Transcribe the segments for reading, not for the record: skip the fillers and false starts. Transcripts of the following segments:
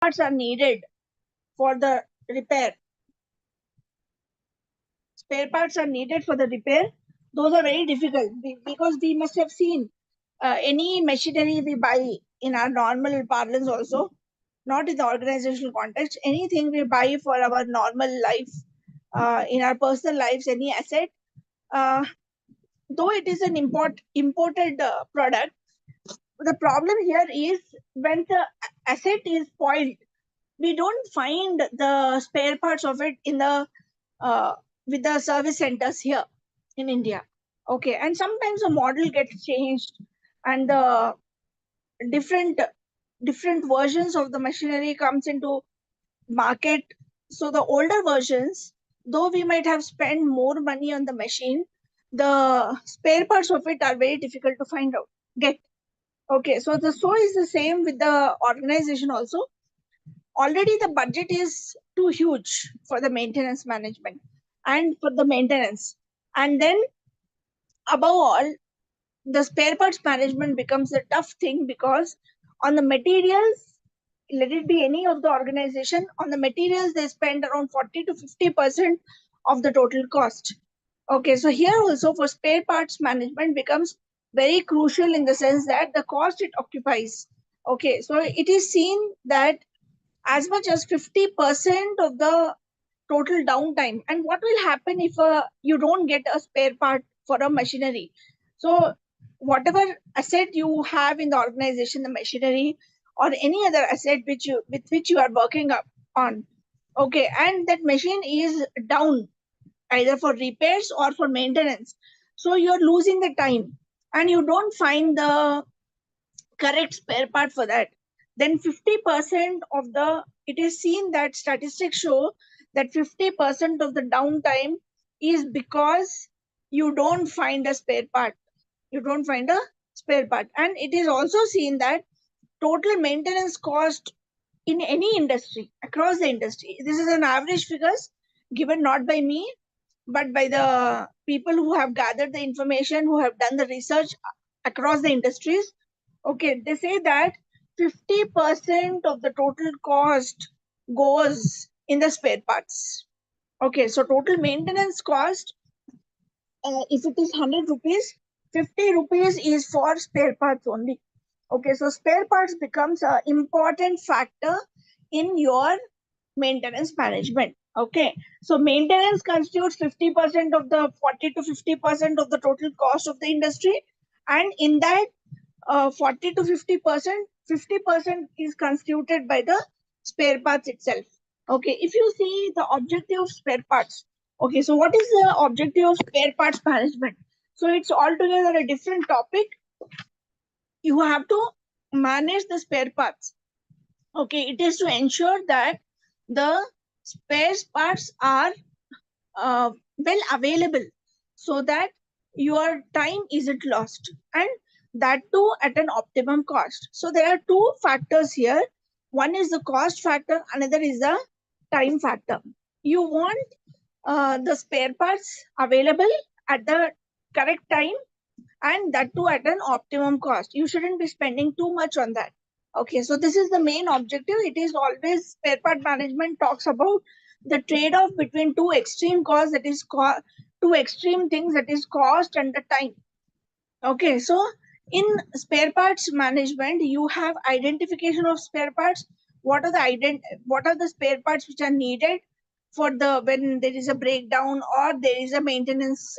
parts are needed for the repair. Spare parts are needed for the repair. Those are very difficult because we must have seen any machinery we buy in our normal parlance also, not in the organizational context. Anything we buy for our normal life, in our personal lives, any asset, uh, though it is an imported product, the problem here is when the asset is spoiled, we don't find the spare parts of it in the uh, with the service centers here in India. Okay, and sometimes the model gets changed, and the different different versions of the machinery comes into market. So the older versions, though we might have spent more money on the machine, the spare parts of it are very difficult to find out, get. Okay, so is the same with the organization also. Already the budget is too huge for the maintenance management and for the maintenance. And then above all, the spare parts management becomes a tough thing because on the materials, let it be any of the organization, on the materials they spend around 40 to 50% of the total cost. Okay, so here also for spare parts management becomes very crucial in the sense that the cost it occupies. Okay, so it is seen that as much as 50% of the total downtime. And what will happen if you don't get a spare part for a machinery? So whatever asset you have in the organization, the machinery or any other asset with which you are working up on, okay, and that machine is down either for repairs or for maintenance, so you're losing the time and you don't find the correct spare part for that, then 50% of the, it is seen that statistics show that 50% of the downtime is because you don't find a spare part. You don't find a spare part. And it is also seen that total maintenance cost in any industry, across the industry, this is an average figures given not by me, but by the people who have gathered the information, who have done the research across the industries. Okay, they say that 50% of the total cost goes in the spare parts. Okay, so total maintenance cost, if it is 100 rupees, 50 rupees is for spare parts only. Okay, so spare parts becomes an important factor in your maintenance management. Okay, so maintenance constitutes 50% of the 40 to 50% of the total cost of the industry, and in that 40 to 50%, 50% is constituted by the spare parts itself. Okay, if you see the objective of spare parts, okay, so what is the objective of spare parts management? So it's altogether a different topic. You have to manage the spare parts. Okay, it is to ensure that the spare parts are well available so that your time isn't lost, and that too at an optimum cost. So there are two factors here. One is the cost factor, another is the time factor. You want the spare parts available at the correct time, and that too at an optimum cost. You shouldn't be spending too much on that. Okay, so this is the main objective. It is always spare part management talks about the trade-off between two extreme costs, that is two extreme things, that is cost and the time. Okay, so in spare parts management, you have identification of spare parts. What are the spare parts which are needed for the when there is a breakdown or there is a maintenance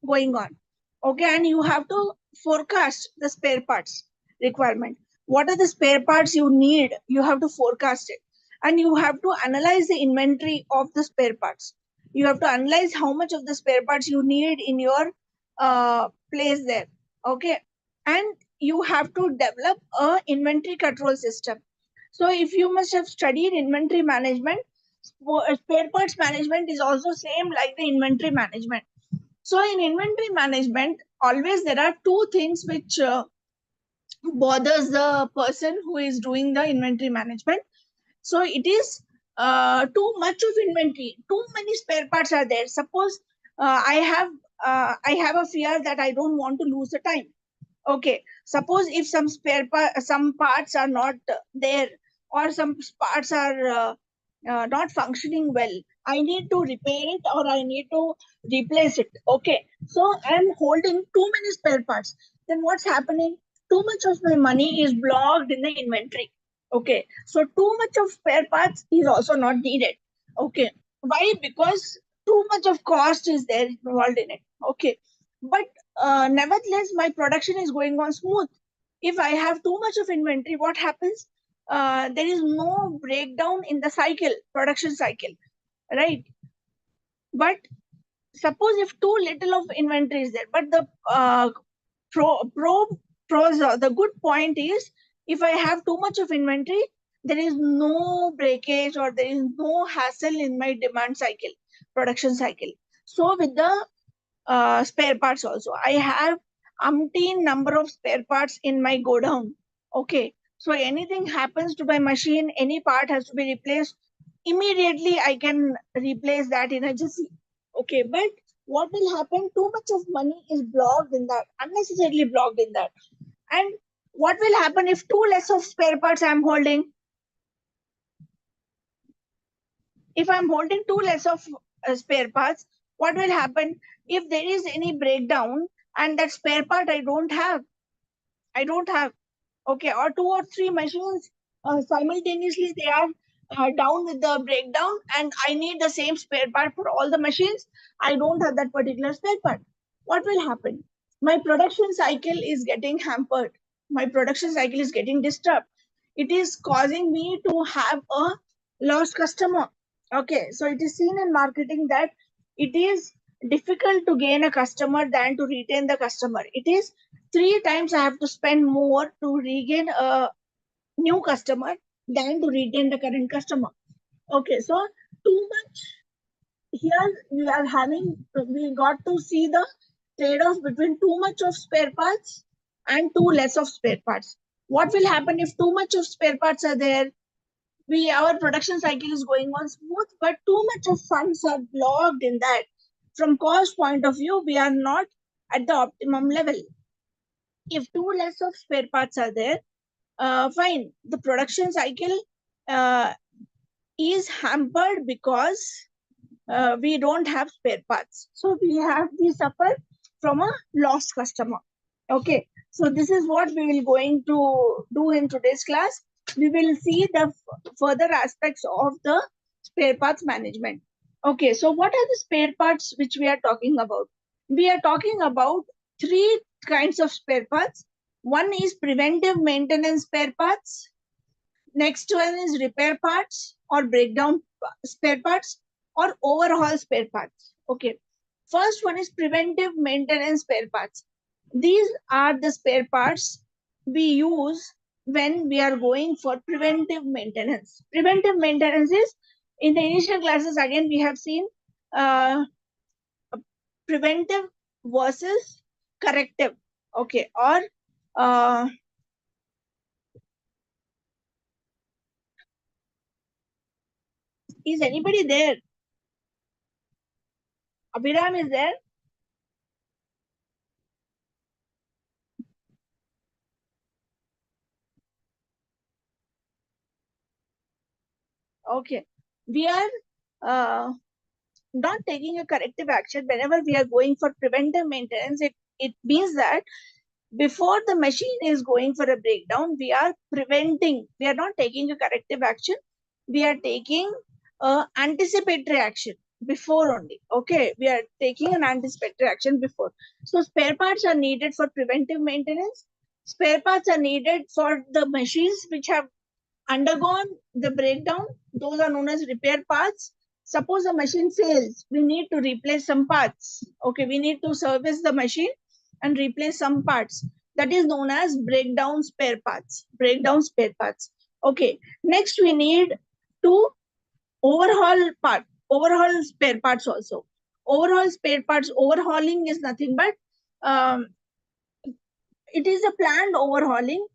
going on. Okay, and you have to forecast the spare parts requirement. What are the spare parts you need? You have to forecast it, and you have to analyze the inventory of the spare parts. You have to analyze how much of the spare parts you need in your place there. Okay, and you have to develop a inventory control system. So if you must have studied inventory management, spare parts management is also same like the inventory management. So in inventory management, always there are two things which bothers the person who is doing the inventory management. So it is too much of inventory, too many spare parts are there. Suppose I have a fear that I don't want to lose the time. Okay, suppose if some some parts are not there, or some parts are not functioning well. I need to repair it or I need to replace it. Okay. So I'm holding too many spare parts. Then what's happening? Too much of my money is blocked in the inventory. Okay. So too much of spare parts is also not needed. Okay. Why? Because too much of cost is there involved in it. Okay. But nevertheless, my production is going on smooth. If I have too much of inventory, what happens? There is no breakdown in the cycle, production cycle, right? But suppose if too little of inventory is there, but the pro, pro pros, the good point is, if I have too much of inventory, there is no breakage or there is no hassle in my demand cycle, production cycle. So with the spare parts also, I have umpteen number of spare parts in my godown. Okay, so anything happens to my machine, any part has to be replaced, immediately I can replace that in a jiffy. Okay, but what will happen? Too much of money is blocked in that, unnecessarily blocked in that. And what will happen if too less of spare parts I'm holding? If I'm holding too less of spare parts, what will happen if there is any breakdown and that spare part I don't have, okay, or two or three machines simultaneously they are down with the breakdown and I need the same spare part for all the machines. I don't have that particular spare part. What will happen? My production cycle is getting hampered. My production cycle is getting disturbed. It is causing me to have a lost customer. Okay, so it is seen in marketing that it is difficult to gain a customer than to retain the customer. It is three times I have to spend more to regain a new customer than to retain the current customer. Okay, so too much here we got to see the trade-off between too much of spare parts and too less of spare parts. What will happen if too much of spare parts are there? Our production cycle is going on smooth, but too much of funds are blocked in that. From cost point of view, we are not at the optimum level. If too less of spare parts are there, fine. The production cycle uh, is hampered because we don't have spare parts. So we suffer from a lost customer. Okay. So this is what we will going to do in today's class. We will see the further aspects of the spare parts management. Okay. So what are the spare parts which we are talking about? We are talking about three kinds of spare parts. One is preventive maintenance spare parts. Next one is repair parts or breakdown spare parts or overhaul spare parts. Okay. First one is preventive maintenance spare parts. These are the spare parts we use when we are going for preventive maintenance. Preventive maintenance is, in the initial classes, again, we have seen uh, preventive versus corrective. Okay. Or is anybody there? Abhiram is there? Okay. We are not taking a corrective action whenever we are going for preventive maintenance. It means that before the machine is going for a breakdown, we are preventing, we are not taking a corrective action. We are taking anticipatory action before only. Okay. We are taking an anticipatory action before. So spare parts are needed for preventive maintenance. Spare parts are needed for the machines which have undergone the breakdown. Those are known as repair parts. Suppose the machine fails, we need to replace some parts. Okay, we need to service the machine and replace some parts. That is known as breakdown spare parts. Breakdown spare parts. Okay, next we need to overhaul spare parts also. Overhaul spare parts. Overhauling is nothing but um, it is a planned overhauling.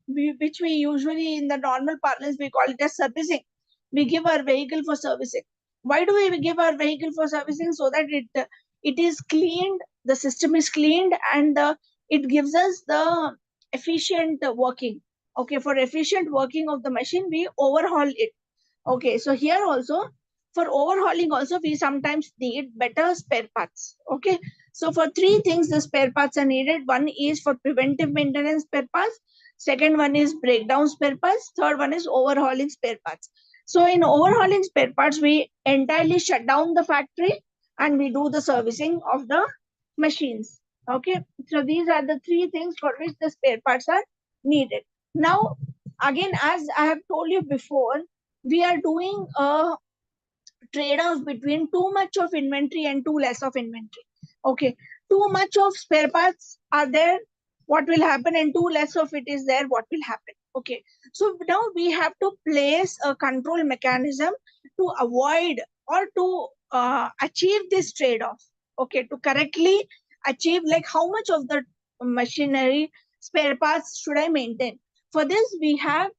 Which we usually in the normal parlance we call it as servicing. We give our vehicle for servicing. Why do we give our vehicle for servicing? So that it is cleaned, the system is cleaned, and it gives us the efficient working. Okay, for efficient working of the machine, we overhaul it. Okay, so here also, for overhauling also, we sometimes need better spare parts. Okay, so for three things, the spare parts are needed. One is for preventive maintenance spare parts. Second one is breakdown spare parts. Third one is overhauling spare parts. So in overhauling spare parts, we entirely shut down the factory and we do the servicing of the machines. Okay, so these are the three things for which the spare parts are needed. Now, again, as I have told you before, we are doing a trade-off between too much of inventory and too less of inventory. Okay, too much of spare parts are there, what will happen, and too less of it is there, what will happen. Okay, so now we have to place a control mechanism to avoid or to achieve this trade-off. Okay, to correctly achieve, like, how much of the machinery spare parts should I maintain. For this, we have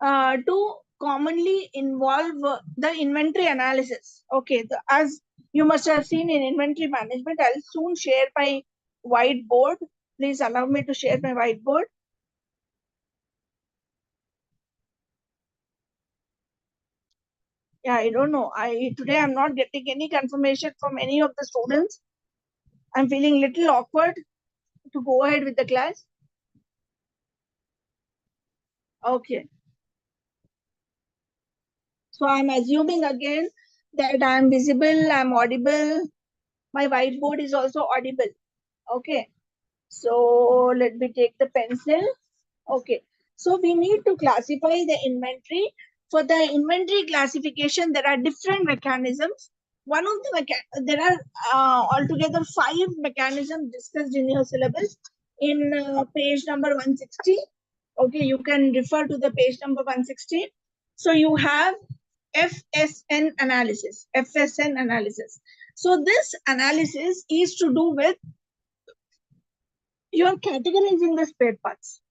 to commonly involve the inventory analysis. Okay, as you must have seen in inventory management, I'll soon share my whiteboard. Please allow me to share my whiteboard. Yeah, I don't know. Today I'm not getting any confirmation from any of the students. I'm feeling little awkward to go ahead with the class. Okay, so I'm assuming again that I'm visible, I'm audible. My whiteboard is also audible. Okay. So let me take the pencil. Okay. So we need to classify the inventory. For the inventory classification, there are different mechanisms. One of the there are altogether 5 mechanisms discussed in your syllabus in page number 160. Okay, you can refer to the page number 160. So you have FSN analysis. FSN analysis. So this analysis is to do with, you are categorizing the spare parts.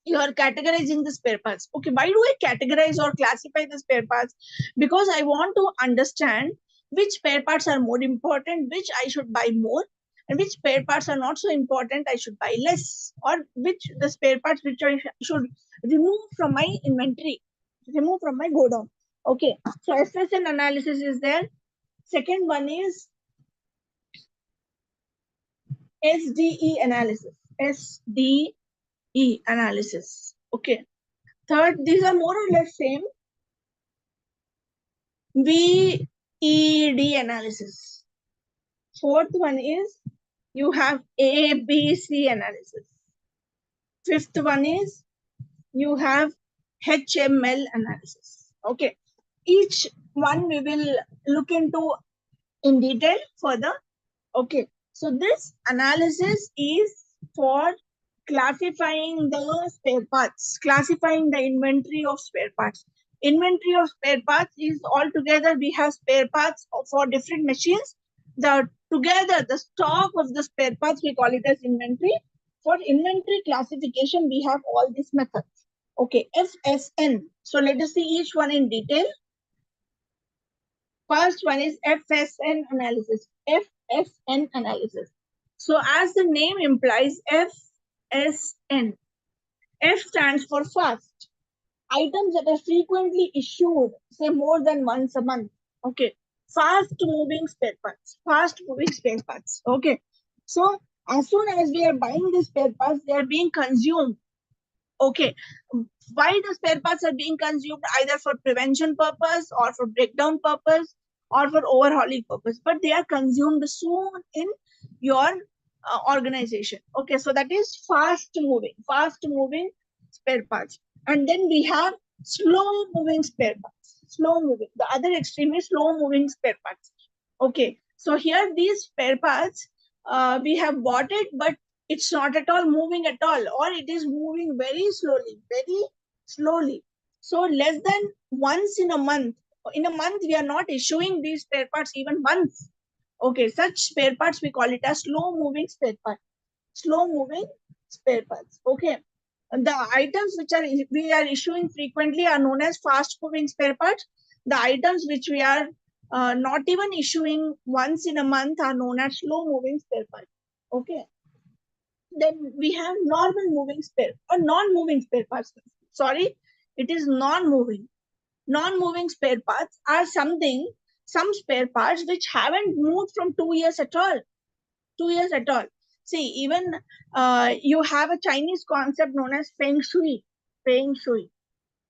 You are categorizing the spare parts. Okay, why do I categorize or classify the spare parts? Because I want to understand which spare parts are more important, which I should buy more, and which spare parts are not so important, I should buy less, or which the spare parts which I should remove from my inventory, remove from my go down. Okay, so SSN analysis is there. Second one is SDE analysis. SDE analysis. Okay. Third, these are more or less same. VED analysis. Fourth one is you have ABC analysis. Fifth one is you have HML analysis. Okay. Each one we will look into in detail further. Okay. So this analysis is for classifying the spare parts, classifying the inventory of spare parts. Inventory of spare parts is altogether, we have spare parts for different machines. The stock of the spare parts, we call it as inventory. For inventory classification, we have all these methods. Okay, FSN. So let us see each one in detail. First one is FSN analysis. FSN analysis. So as the name implies, FSN. F stands for fast. Items that are frequently issued, say more than once a month. Okay. Fast moving spare parts. Fast moving spare parts. Okay. So as soon as we are buying the spare parts, they are being consumed. Okay. Why the spare parts are being consumed? Either for prevention purpose or for breakdown purpose or for overhauling purpose, but they are consumed soon in your organization. Okay, so that is fast moving spare parts. And then we have slow moving spare parts. Slow moving. The other extreme is slow moving spare parts. Okay, so here these spare parts, we have bought it, but it's not at all moving at all, or it is moving very slowly, very slowly. So less than once in a month. In a month, we are not issuing these spare parts even once. Okay, such spare parts we call it as slow moving spare part. Slow moving spare parts. Okay. The items which are we are issuing frequently are known as fast moving spare parts. The items which we are not even issuing once in a month are known as slow moving spare parts. Okay. Then we have normal moving spare or non-moving spare parts. Sorry, it is non-moving. Non-moving spare parts are some spare parts which haven't moved from 2 years at all. 2 years at all. See, even you have a Chinese concept known as feng shui. Feng shui.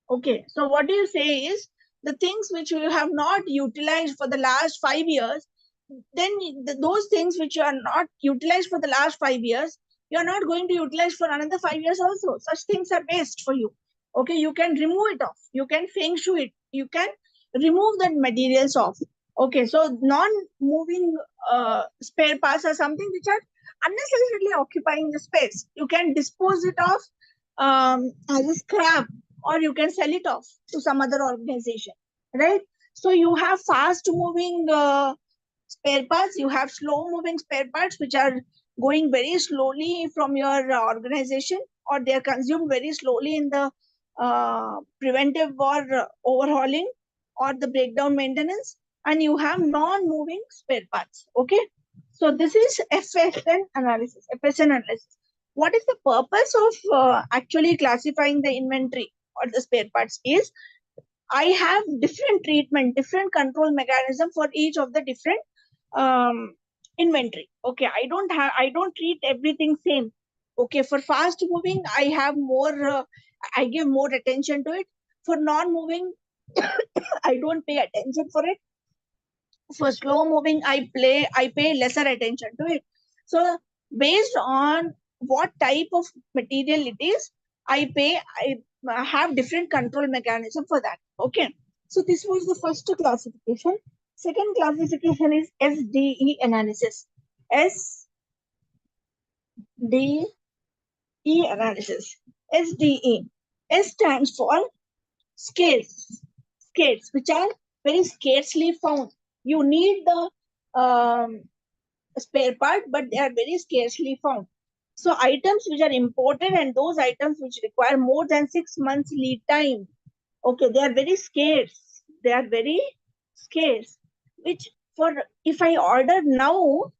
Okay, so what do you say is the things which you have not utilized for the last 5 years, then those things which you are not utilized for the last 5 years, you are not going to utilize for another 5 years also. Such things are waste for you. Okay, you can remove it off. You can feng shui it. You can remove that materials off. Okay, so non-moving spare parts are something which are unnecessarily occupying the space. You can dispose it off as a scrap, or you can sell it off to some other organization, right? So you have fast moving spare parts, you have slow moving spare parts which are going very slowly from your organization, or they are consumed very slowly in the preventive or overhauling or the breakdown maintenance, and you have non-moving spare parts. Okay, so this is FSN analysis. What is the purpose of actually classifying the inventory or the spare parts is I have different treatment, different control mechanism for each of the different inventory. Okay, I don't treat everything same. Okay, for fast moving, I have more, I give more attention to it. For non-moving, I don't pay attention for it. For slow moving, I pay lesser attention to it. So based on what type of material it is, I have different control mechanism for that. Okay, so this was the first classification. Second classification is SDE analysis. SDE analysis. SDE. S stands for scarce. Scarce, which are very scarcely found. You need the spare part, but they are very scarcely found. So items which are imported and those items which require more than 6 months lead time. Okay, they are very scarce. They are very scarce. Which for if I order now,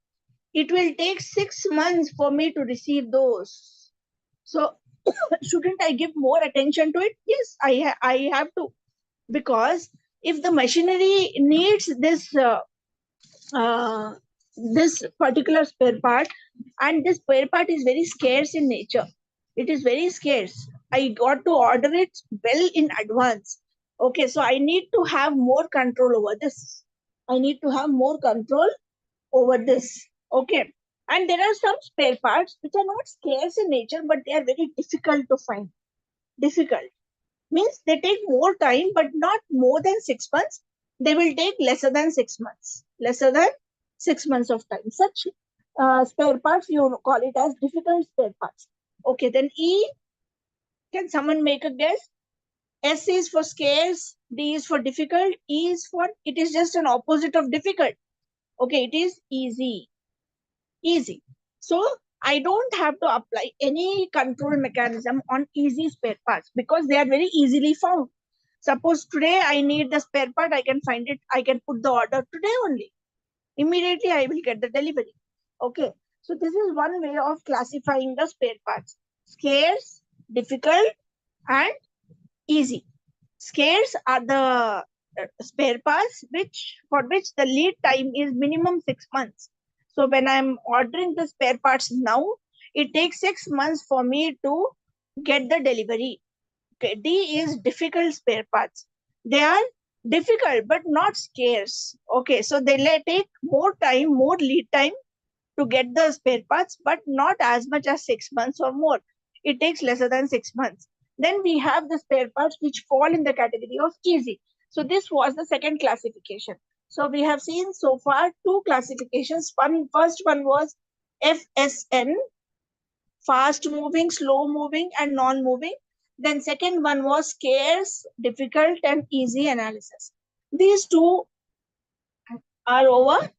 it will take 6 months for me to receive those. So shouldn't I give more attention to it? Yes, I have to, because if the machinery needs uh, this particular spare part, and this spare part is very scarce in nature, it is very scarce, I got to order it well in advance. Okay, so I need to have more control over this. I need to have more control over this. Okay, and there are some spare parts which are not scarce in nature, but they are very difficult to find. Difficult means they take more time, but not more than 6 months. They will take lesser than 6 months. Lesser than 6 months of time. Such spare parts, you call it as difficult spare parts. Okay, then E, can someone make a guess? S is for scarce, D is for difficult, E is for, it is just an opposite of difficult. Okay, it is easy. Easy. So I don't have to apply any control mechanism on easy spare parts because they are very easily found. Suppose today I need the spare part, I can find it, I can put the order today only. Immediately I will get the delivery. Okay. So this is one way of classifying the spare parts. Scarce, difficult, and easy. Scarce are the spare parts for which the lead time is minimum 6 months. So when I'm ordering the spare parts now, it takes 6 months for me to get the delivery. Okay. D is difficult spare parts. They are difficult but not scarce. Okay, so they take more time, more lead time to get the spare parts, but not as much as 6 months or more. It takes lesser than 6 months. Then we have the spare parts which fall in the category of easy. So this was the second classification. So we have seen so far two classifications. First one was FSN, fast moving, slow moving, and non-moving. Then second one was scarce, difficult, and easy analysis. These two are over.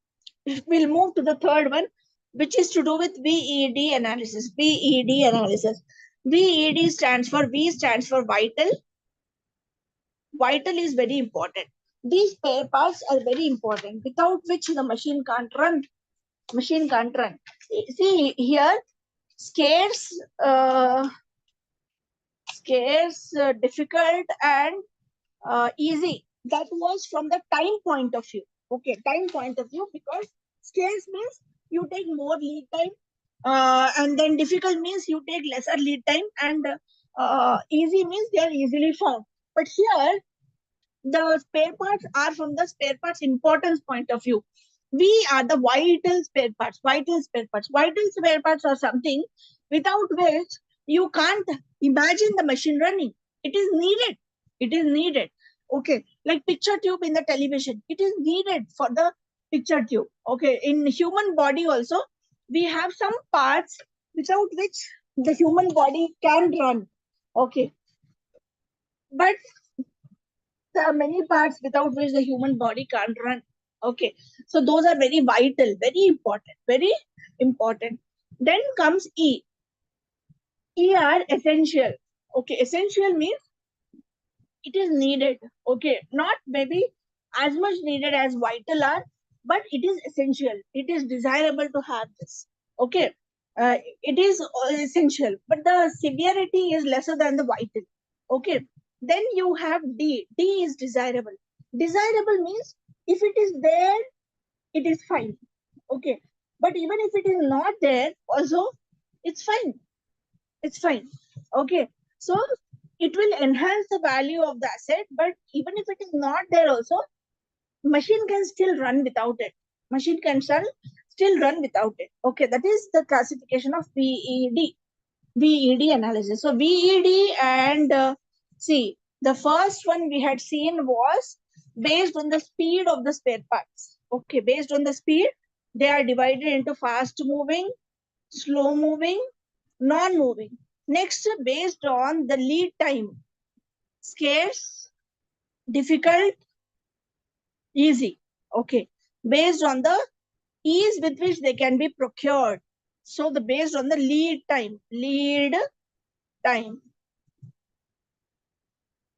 We'll move to the third one, which is to do with VED analysis. VED analysis. VED stands for, V stands for vital. Vital is very important. These spare parts are very important, without which the machine can't run. Machine can't run. See here, scarce scarce, difficult, and easy. That was from the time point of view. Okay, time point of view, because scarce means you take more lead time, and then difficult means you take lesser lead time, and easy means they are easily found. But here, the spare parts are from the spare parts importance point of view. We are the vital spare parts. Vital spare parts. Vital spare parts are something without which you can't imagine the machine running. It is needed. It is needed. Okay, like picture tube in the television. It is needed for the picture tube. Okay, in human body also, we have some parts without which the human body can run. Okay, but there are many parts without which the human body can't run. Okay, so those are very vital, very important, very important. Then comes E. E are essential. Okay, essential means it is needed. Okay, not maybe as much needed as vital are, but it is essential. It is desirable to have this. Okay, it is essential, but the severity is lesser than the vital. Okay, then you have D. D is desirable. Desirable means if it is there, it is fine. Okay, but even if it is not there, also it's fine. It's fine. Okay, so it will enhance the value of the asset, but even if it is not there also, machine can still run without it. Machine can still run without it. Okay, that is the classification of VED. VED analysis. So VED and see, the first one we had seen was based on the speed of the spare parts. Okay, based on the speed, they are divided into fast moving, slow moving, non moving. Next, based on the lead time, scarce, difficult, easy. Okay, based on the ease with which they can be procured. So the based on the lead time,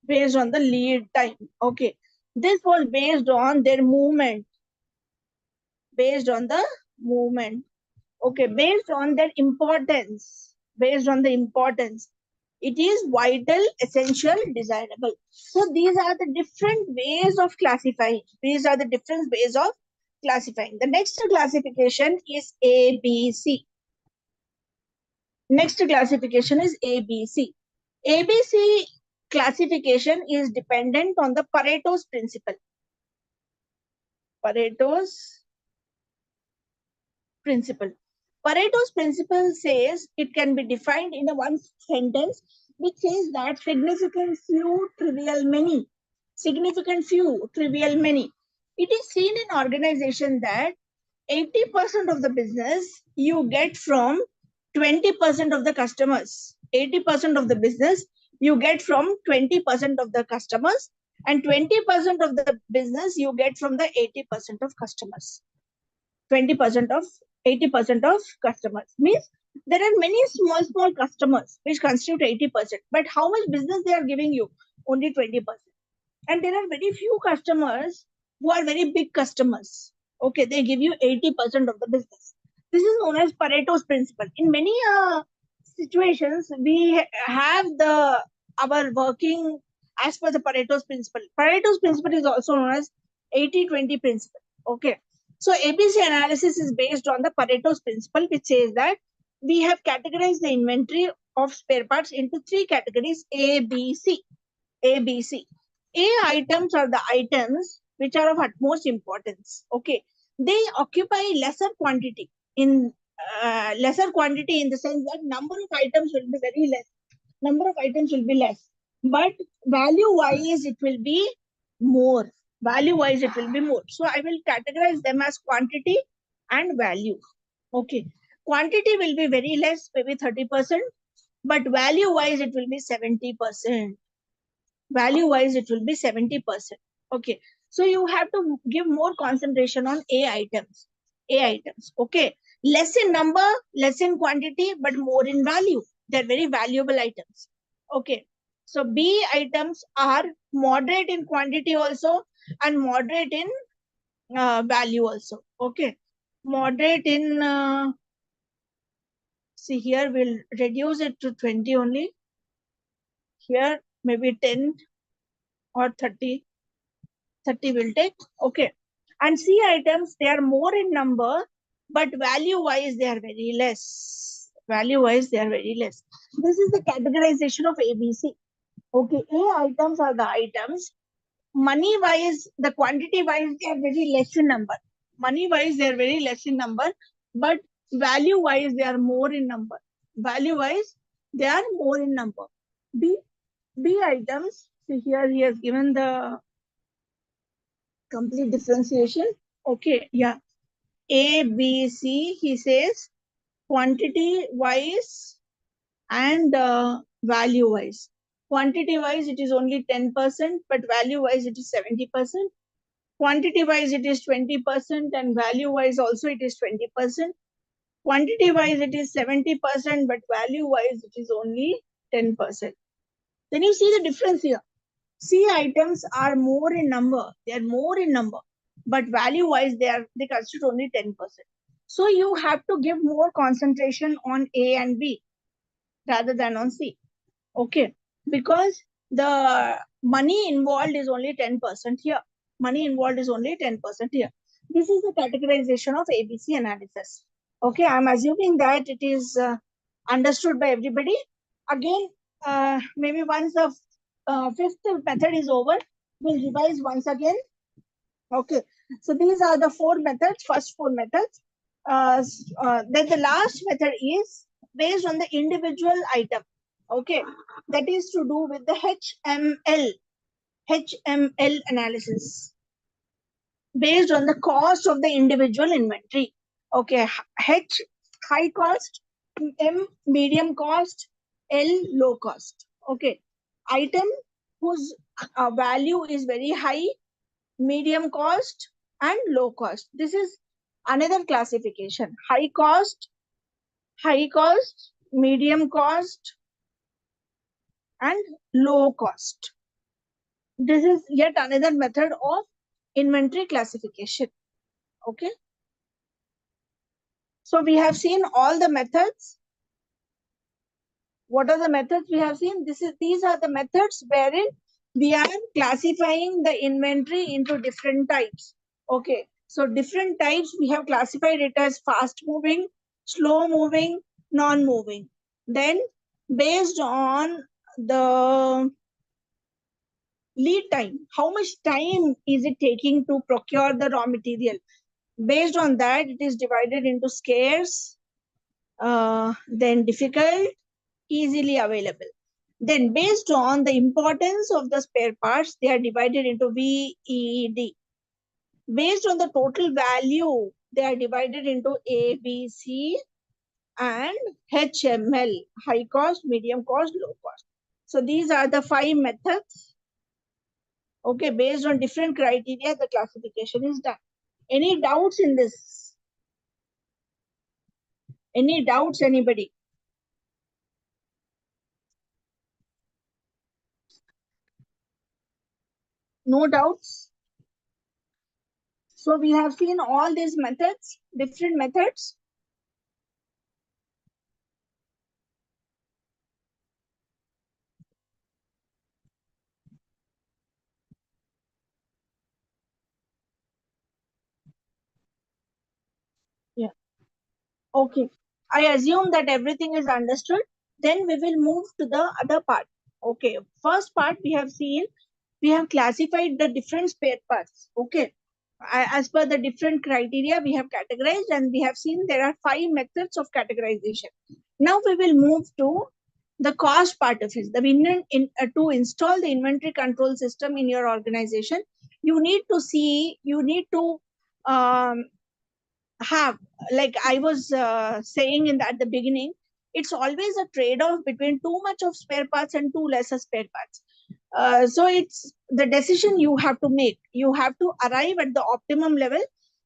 based on the lead time. Okay, this was based on their movement, based on the movement. Okay, based on their importance, based on the importance. It is vital, essential, desirable. So these are the different ways of classifying. These are the different ways of classifying. The next classification is ABC. Next classification is ABC. ABC classification is dependent on the Pareto's principle. Pareto's principle. Pareto's principle says it can be defined in a one sentence, which says that significant few, trivial many. Significant few, trivial many. It is seen in organization that 80% of the business you get from 20% of the customers. 80% of the business you get from 20% of the customers, and 20% of the business you get from the 80% of customers. 20% of 80% of customers means there are many small customers which constitute 80%, but how much business they are giving you? Only 20%. And there are very few customers who are very big customers. Okay, they give you 80% of the business. This is known as Pareto's principle. In many situations, we have the our working as per the Pareto's principle. Pareto's principle is also known as 80-20 principle. Okay, so ABC analysis is based on the Pareto's principle, which says that we have categorized the inventory of spare parts into three categories: A, B, C. A, B, C. A items are the items which are of utmost importance. Okay, they occupy lesser quantity in lesser quantity in the sense that number of items will be very less. Number of items will be less, but value wise it will be more. Value wise it will be more. So I will categorize them as quantity and value. Okay, quantity will be very less, maybe 30%, but value wise it will be 70%. Value wise it will be 70%. Okay, so you have to give more concentration on A items. A items. Okay, less in number, less in quantity, but more in value. They're very valuable items. Okay, so B items are moderate in quantity also and moderate in value also. Okay, moderate in see here we'll reduce it to 20 only. here maybe 10 or 30 will take. Okay. And C items, they are more in number, but value wise, they are very less. Value wise, they are very less. This is the categorization of ABC. Okay. A items are the items. Money wise, the quantity wise, they are very less in number. Money wise, they are very less in number, but value wise, they are more in number. Value wise, they are more in number. B items, so here he has given the complete differentiation. Okay, yeah. A, B, C, he says quantity wise and value wise. Quantity wise, it is only 10%, but value wise, it is 70%. Quantity wise, it is 20%, and value wise, also it is 20%. Quantity wise, it is 70%, but value wise, it is only 10%. Then you see the difference here. C items are more in number. They are more in number, but value wise, they constitute only 10%. So you have to give more concentration on A and B rather than on C. Okay, because the money involved is only 10% here. Money involved is only 10% here. This is the categorization of ABC analysis. Okay, I'm assuming that it is understood by everybody. Again, maybe once the fifth method is over, we'll revise once again. Okay, so these are the four methods, first four methods. Then the last method is based on the individual item. Okay, that is to do with the HML analysis based on the cost of the individual inventory. Okay, H, high cost, M, medium cost, L, low cost. Okay, item whose value is very high, medium cost, and low cost. This is another classification. High cost, medium cost, and low cost. This is yet another method of inventory classification. Okay. So we have seen all the methods. What are the methods we have seen? These are the methods wherein we are classifying the inventory into different types. Okay. So different types, we have classified it as fast moving, slow moving, non-moving. Then based on the lead time, how much time is it taking to procure the raw material? Based on that, it is divided into scarce, then difficult, easily available. Then based on the importance of the spare parts, they are divided into VED. Based on the total value, they are divided into A, B, C, and HML, high cost, medium cost, low cost. So these are the 5 methods. Okay, based on different criteria, the classification is done. Any doubts in this? Any doubts, anybody? No doubts? So we have seen all these methods, different methods. Yeah. Okay. I assume that everything is understood. Then we will move to the other part. Okay. First part we have seen, we have classified the different spare parts. Okay. As per the different criteria, we have categorized and we have seen there are 5 methods of categorization. Now we will move to the cost part of it. To install the inventory control system in your organization, you need to have, like I was saying at the beginning, it's always a trade-off between too much of spare parts and too lesser spare parts. So it's the decision you have to make. You have to arrive at the optimum level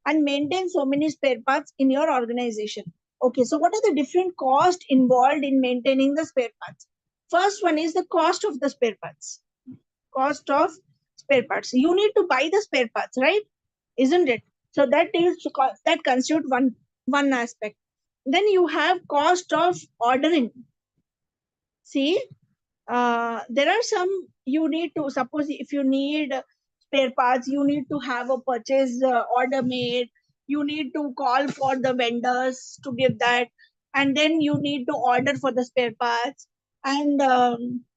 and maintain so many spare parts in your organization. Okay, so what are the different costs involved in maintaining the spare parts? First one is the cost of the spare parts. Cost of spare parts. You need to buy the spare parts, right? Isn't it? So that constitute one aspect. Then you have cost of ordering. See, there are some, you need to, suppose if you need spare parts, you need to have a purchase order made, you need to call for the vendors to give that, and then you need to order for the spare parts, and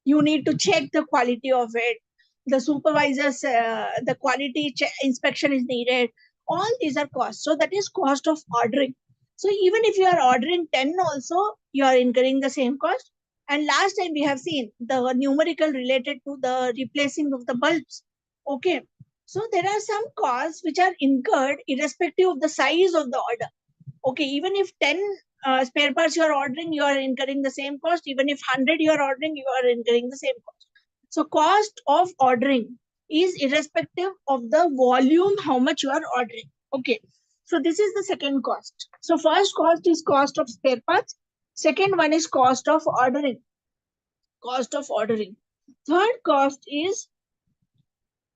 you need to check the quality of it, the supervisors, the inspection is needed. All these are costs, so that is cost of ordering. So even if you are ordering 10 also, you are incurring the same cost. And last time we have seen the numerical related to the replacing of the bulbs. Okay. So there are some costs which are incurred irrespective of the size of the order. Okay. Even if 10 spare parts you are ordering, you are incurring the same cost. Even if 100 you are ordering, you are incurring the same cost. So cost of ordering is irrespective of the volume, how much you are ordering. Okay. So this is the second cost. So first cost is cost of spare parts. Second one is cost of ordering. Cost of ordering. Third cost is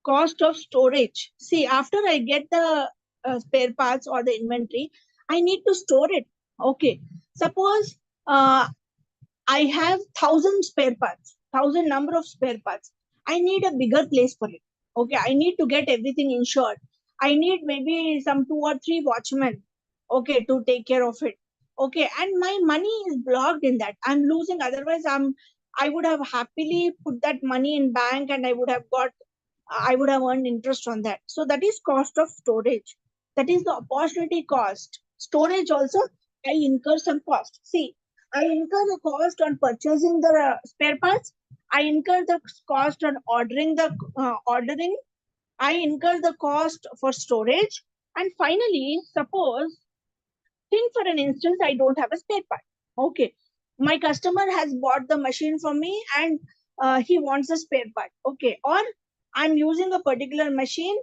cost of storage. See, after I get the spare parts or the inventory, I need to store it. Okay. Suppose I have 1,000 spare parts, 1,000 number of spare parts. I need a bigger place for it. Okay, I need to get everything insured. I need maybe some 2 or 3 watchmen. Okay, to take care of it. Okay, and my money is blocked in that. I'm losing. Otherwise, I would have happily put that money in bank, and I would have earned interest on that. So that is cost of storage. That is the opportunity cost. Storage also, I incur some cost. See, I incur the cost on purchasing the spare parts. I incur the cost on ordering. I incur the cost for storage. And finally, suppose, think for an instance, I don't have a spare part. Okay. My customer has bought the machine from me, and he wants a spare part. Okay. Or I'm using a particular machine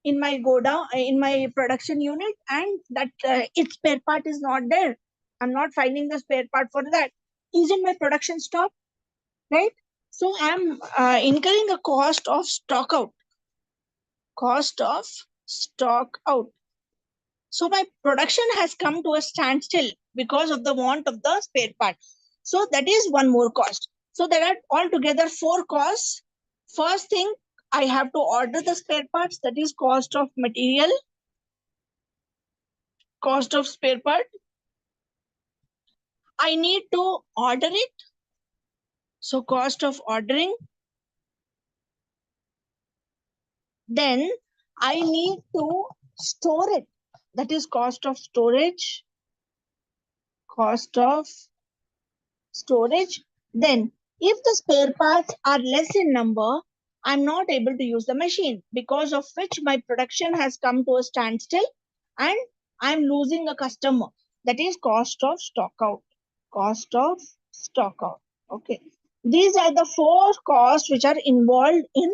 in my go down in my production unit, and that its spare part is not there. I'm not finding the spare part for that. Isn't my production stop? Right? So I'm incurring a cost of stock out. Cost of stock out. So my production has come to a standstill because of the want of the spare part. So that is one more cost. So there are altogether 4 costs. First thing, I have to order the spare parts. That is cost of material, cost of spare part. I need to order it. So cost of ordering. Then I need to store it. That is cost of storage. Cost of storage. Then, if the spare parts are less in number, I'm not able to use the machine, because of which my production has come to a standstill and I'm losing a customer. That is cost of stock out. Cost of stock out. Okay. These are the 4 costs which are involved in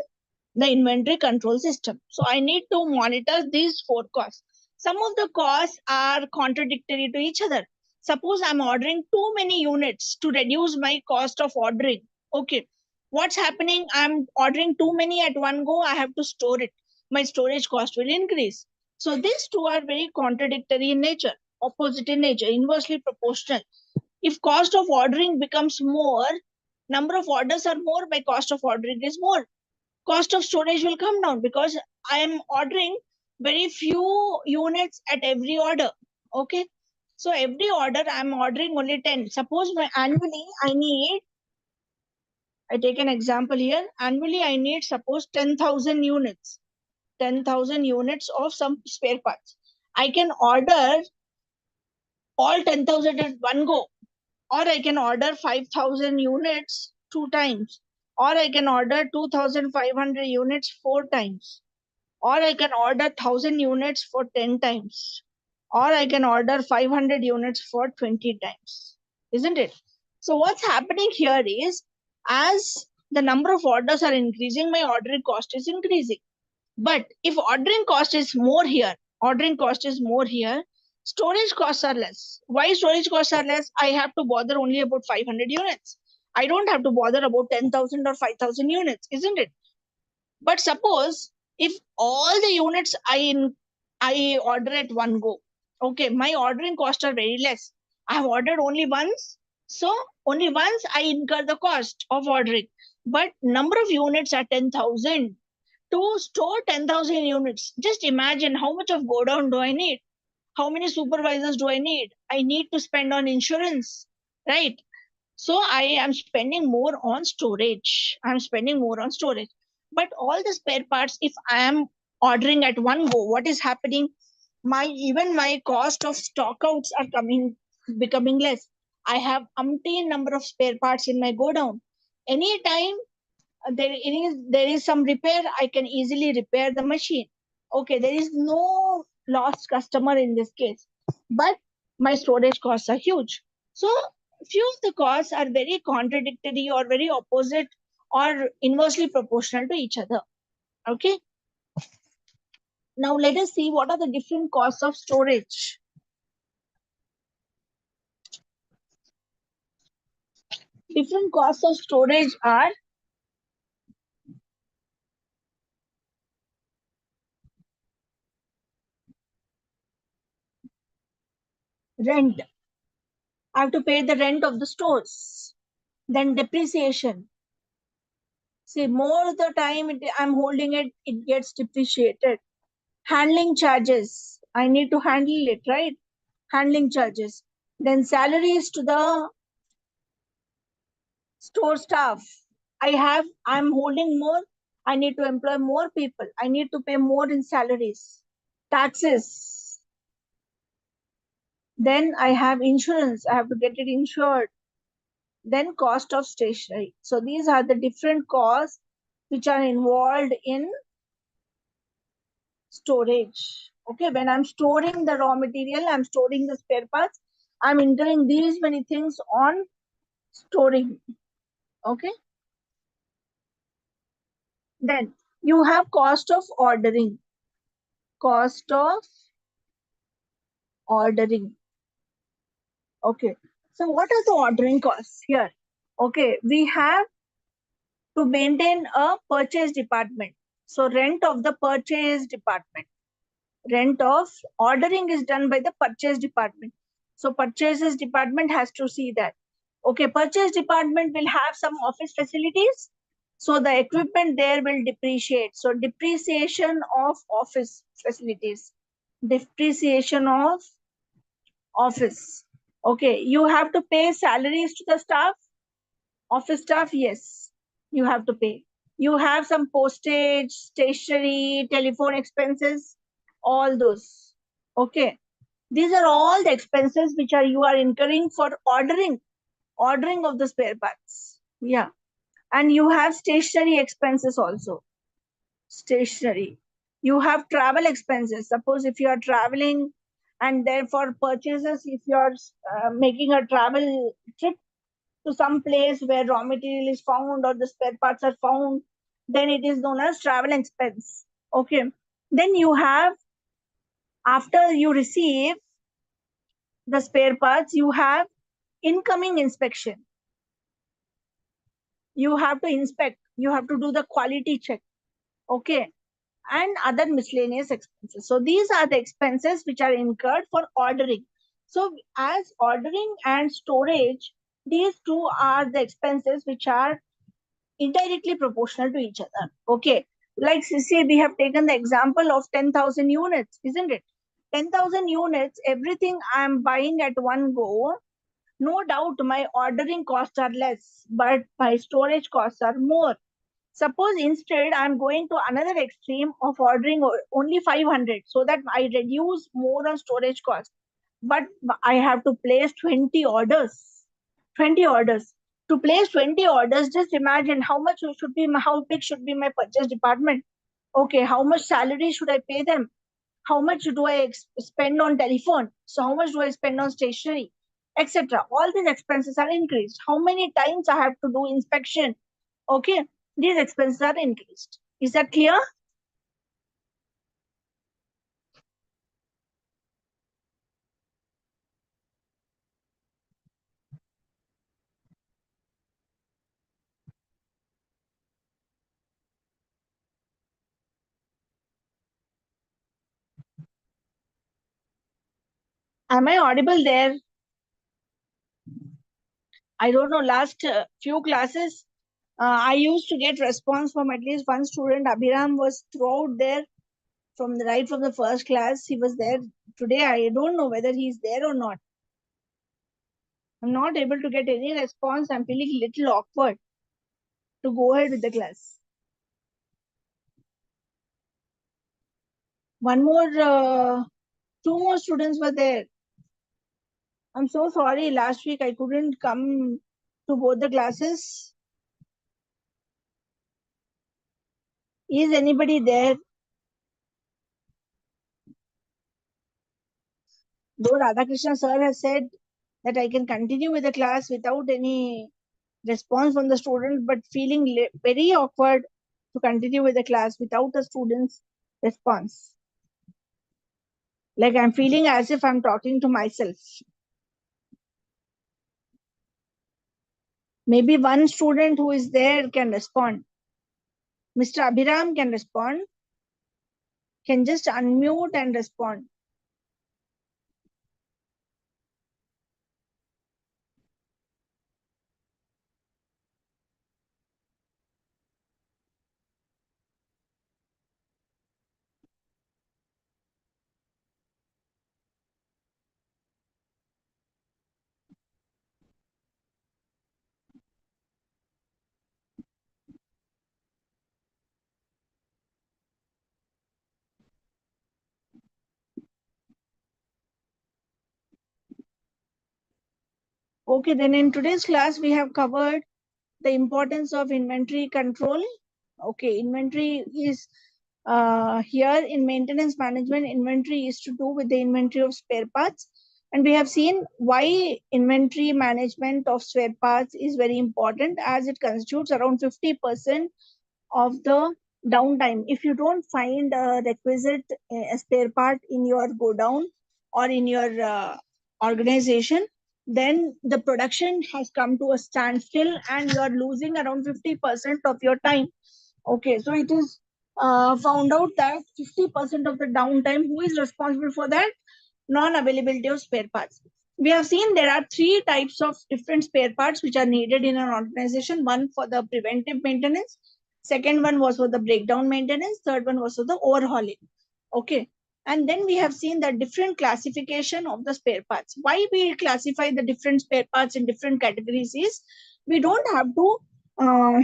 the inventory control system. So I need to monitor these 4 costs. Some of the costs are contradictory to each other. Suppose I'm ordering too many units to reduce my cost of ordering. Okay. What's happening? I'm ordering too many at one go. I have to store it. My storage cost will increase. So these two are very contradictory in nature, opposite in nature, inversely proportional. If cost of ordering becomes more, number of orders are more, my cost of ordering is more. Cost of storage will come down because I am ordering very few units at every order. Okay. So every order I'm ordering only 10. Suppose annually I take an example here. Annually I need suppose 10,000 units. 10,000 units of some spare parts. I can order all 10,000 at one go, or I can order 5,000 units 2 times, or I can order 2,500 units 4 times, or I can order 1,000 units for 10 times, or I can order 500 units for 20 times. Isn't it? So what's happening here is, as the number of orders are increasing, my ordering cost is increasing. But if ordering cost is more here, storage costs are less. Why storage costs are less? I have to bother only about 500 units. I don't have to bother about 10,000 or 5,000 units, isn't it? But suppose if all the units I order at one go, okay, my ordering costs are very less. I have ordered only once, so only once I incur the cost of ordering. but number of units are 10,000. To store 10,000 units, just imagine how much of godown do I need? How many supervisors do I need? I need to spend on insurance, right? So I am spending more on storage. I'm spending more on storage. But all the spare parts, if I am ordering at one go, what is happening? My even my cost of stockouts are becoming less. I have umpteen number of spare parts in my go down. Anytime there is some repair, I can easily repair the machine. Okay, there is no lost customer in this case, but my storage costs are huge. So few of the costs are very contradictory or very opposite or inversely proportional to each other. Okay, now let us see what are the different costs of storage. Different costs of storage are rent. I have to pay the rent of the stores. Then depreciation. See, more the time I'm holding it, it gets depreciated. Handling charges. I need to handle it, right? Handling charges. Then salaries to the store staff. I'm holding more. I need to employ more people. I need to pay more in salaries. Taxes. Then I have insurance. I have to get it insured. Then cost of stationery. So these are the different costs which are involved in storage. Okay, when I'm storing the raw material, I'm storing the spare parts, I'm entering these many things on storing. Okay, then you have cost of ordering. Cost of ordering. Okay, so what are the ordering costs here? Okay, we have to maintain a purchase department. So rent of the purchase department. Rent of ordering is done by the purchase department. So purchases department has to see that. Okay, purchase department will have some office facilities. So the equipment there will depreciate. So depreciation of office facilities. Depreciation of office. Okay, you have to pay salaries to the staff. Office staff, yes, you have to pay. You have some postage, stationery, telephone expenses, all those. Okay. These are all the expenses which are you are incurring for ordering of the spare parts. Yeah. And you have stationery expenses also. Stationery. You have travel expenses. Suppose if you are traveling and therefore purchases, if you are making a travel trip to some place where raw material is found or the spare parts are found, then it is known as travel expense. Okay. Then you have, after you receive the spare parts, you have incoming inspection. You have to inspect, you have to do the quality check. Okay. And other miscellaneous expenses. So these are the expenses which are incurred for ordering. So as ordering and storage, these two are the expenses which are indirectly proportional to each other. Okay. Like say we have taken the example of 10,000 units, isn't it? 10,000 units, everything I am buying at one go, no doubt my ordering costs are less, but my storage costs are more. Suppose instead I'm going to another extreme of ordering only 500 so that I reduce more on storage cost. But I have to place 20 orders. 20 orders. To place 20 orders, just imagine how big should be my purchase department. Okay, how much salary should I pay them? How much do I spend on telephone? So how much do I spend on stationery, etc. All these expenses are increased. How many times I have to do inspection? Okay, these expenses are increased. Is that clear? Am I audible there? I don't know. Last few classes, I used to get response from at least one student. Abhiram was throughout there from the right from the first class. He was there. Today I don't know whether he's there or not. I'm not able to get any response. I'm feeling little awkward to go ahead with the class. One more, two more students were there. I'm so sorry. Last week I couldn't come to both the classes. Is anybody there? Though Radhakrishna sir has said that I can continue with the class without any response from the student, but feeling very awkward to continue with the class without a student's response. Like I'm feeling as if I'm talking to myself. Maybe one student who is there can respond. Mr. Abhiram can respond, can just unmute and respond. Okay, then in today's class, we have covered the importance of inventory control. Okay, inventory is here in maintenance management. Inventory is to do with the inventory of spare parts. And we have seen why inventory management of spare parts is very important, as it constitutes around 50% of the downtime. If you don't find a requisite spare part in your godown or in your organization, then the production has come to a standstill and you are losing around 50% of your time. Okay, so it is found out that 50% of the downtime, who is responsible for that? Non-availability of spare parts. We have seen there are three types of different spare parts which are needed in an organization. One for the preventive maintenance, second one was for the breakdown maintenance, third one was for the overhauling. Okay, and then we have seen the different classification of the spare parts. Why we classify the different spare parts in different categories is we don't have to uh,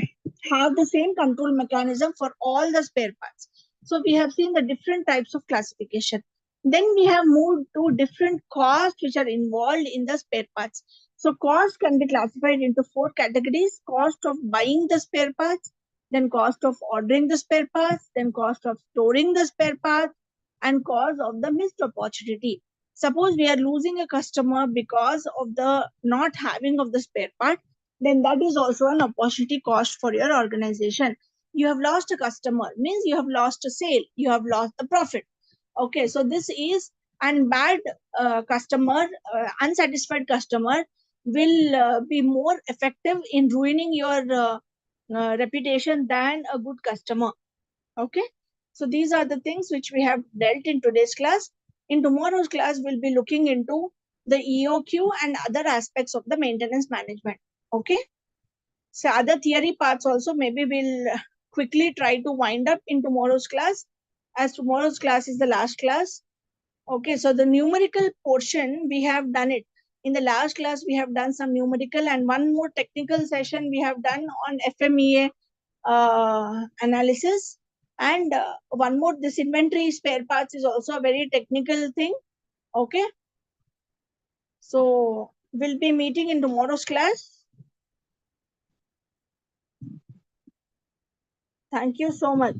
have the same control mechanism for all the spare parts. So we have seen the different types of classification. Then we have moved to different costs which are involved in the spare parts. So cost can be classified into four categories: cost of buying the spare parts, then cost of ordering the spare parts, then cost of storing the spare parts, and cost of the missed opportunity. Suppose we are losing a customer because of the not having of the spare part, then that is also an opportunity cost for your organization. You have lost a customer, means you have lost a sale, you have lost the profit. Okay, so this is, and bad customer, unsatisfied customer will be more effective in ruining your reputation than a good customer. Okay, so these are the things which we have dealt in today's class. In tomorrow's class, we'll be looking into the EOQ and other aspects of the maintenance management. Okay, so other theory parts also maybe we'll quickly try to wind up in tomorrow's class, as tomorrow's class is the last class. Okay, so the numerical portion we have done it. In the last class, we have done some numerical, and one more technical session we have done on FMEA analysis. And one more, this inventory spare parts is also a very technical thing. Okay, so we'll be meeting in tomorrow's class. Thank you so much.